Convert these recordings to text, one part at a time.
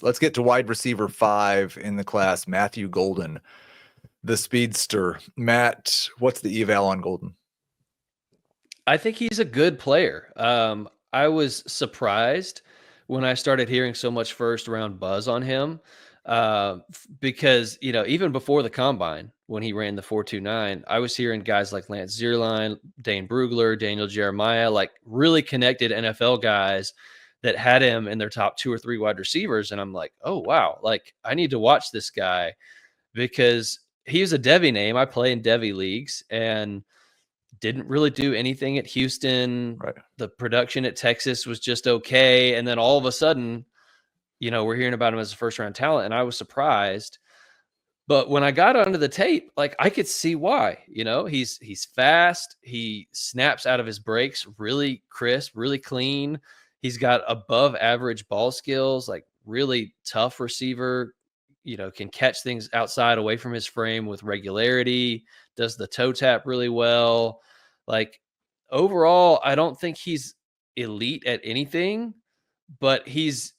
Let's get to wide receiver 5 in the class, Matthew Golden, the speedster. Matt, what's the eval on Golden? I think he's a good player. I was surprised when I started hearing so much first round buzz on him because, even before the combine, when he ran the 4.29, I was hearing guys like Lance Zierlein, Dane Brugler, Daniel Jeremiah, like really connected NFL guys that had him in their top 2 or 3 wide receivers. And I'm like, oh, wow, like I need to watch this guy because he's a Devy name. I play in Devy leagues and didn't really do anything at Houston. Right. The production at Texas was just okay. And then all of a sudden, we're hearing about him as a first round talent. And I was surprised. But when I got onto the tape, like I could see why. He's fast. He snaps out of his breaks really crisp, really clean. He's got above average ball skills, like really tough receiver, can catch things outside away from his frame with regularity, does the toe tap really well. Like overall, I don't think he's elite at anything, but he's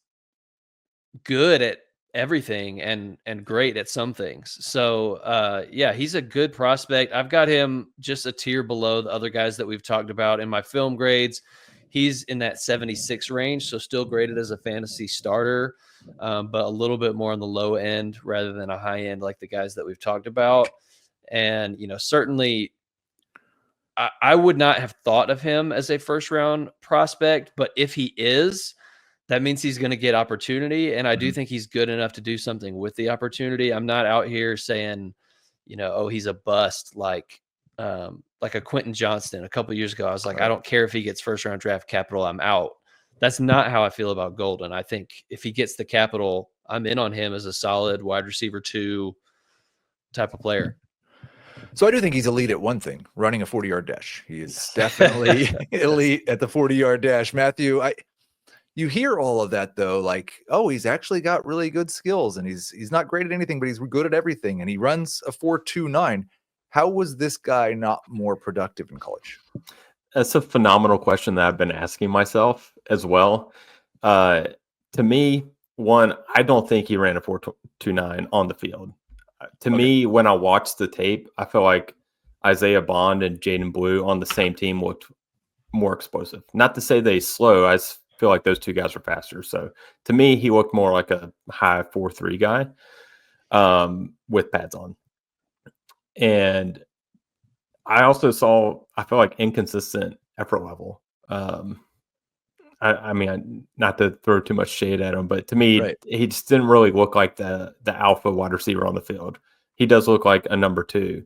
good at everything and great at some things. So yeah, he's a good prospect. I've got him just a tier below the other guys that we've talked about in my film grades. He's in that 76 range, so still graded as a fantasy starter, but a little bit more on the low end rather than a high end like the guys that we've talked about. And certainly I would not have thought of him as a first round prospect, but if he is, that means he's going to get opportunity. And I do think he's good enough to do something with the opportunity. I'm not out here saying, oh, he's a bust like a Quentin Johnston a couple of years ago. I was like, I don't care if he gets first round draft capital, I'm out. That's not how I feel about Golden. I think if he gets the capital, I'm in on him as a solid wide receiver 2 type of player. So I do think he's elite at one thing, running a 40-yard dash. He is definitely elite at the 40-yard dash. Matthew, you hear all of that though, like, oh, he's actually got really good skills and he's not great at anything, but he's good at everything. And he runs a 4.29. How was this guy not more productive in college? That's a phenomenal question that I've been asking myself as well. To me, one, I don't think he ran a 4.29 on the field. To me, when I watched the tape, I felt like Isaiah Bond and Jaden Blue on the same team looked more explosive. Not to say they slow. I feel like those two guys are faster. So to me, he looked more like a high 4.3 guy with pads on. And I also I feel like inconsistent effort level. I mean, not to throw too much shade at him, but to me, he just didn't really look like the alpha wide receiver on the field. He does look like a number 2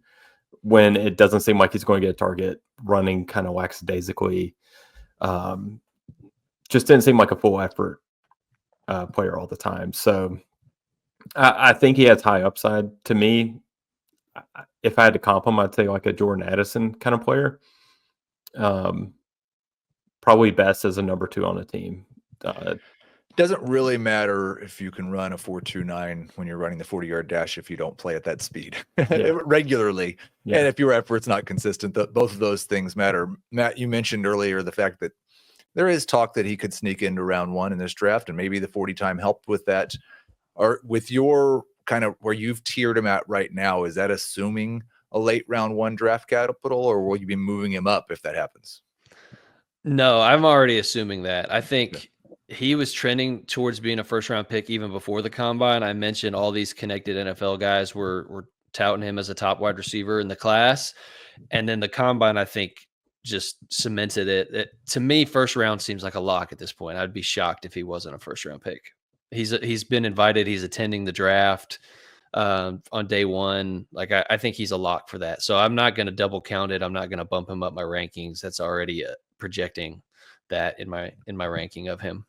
when it doesn't seem like he's going to get a target running kind of lackadaisically. Just didn't seem like a full effort player all the time. So I think he has high upside. To me, if I had to comp him, I'd say like a Jordan Addison kind of player. Probably best as a number 2 on a team. Doesn't really matter if you can run a 4.29 when you're running the 40-yard dash if you don't play at that speed regularly. Yeah. And if your effort's not consistent, both of those things matter. Matt, you mentioned earlier the fact that there is talk that he could sneak into round 1 in this draft, and maybe the 40 time helped with that. Or with your kind of where you've tiered him at right now, is that assuming a late round 1 draft capital, or will you be moving him up if that happens? No, I'm already assuming that. I think he was trending towards being a first round pick even before the combine. I mentioned all these connected NFL guys were touting him as a top wide receiver in the class. And then the combine, I think, just cemented it. To me, first round seems like a lock at this point. I'd be shocked if he wasn't a first round pick. He's been invited. He's attending the draft on day 1. Like I think he's a lock for that. So I'm not going to double count it. I'm not going to bump him up my rankings. That's already projecting that in my ranking of him.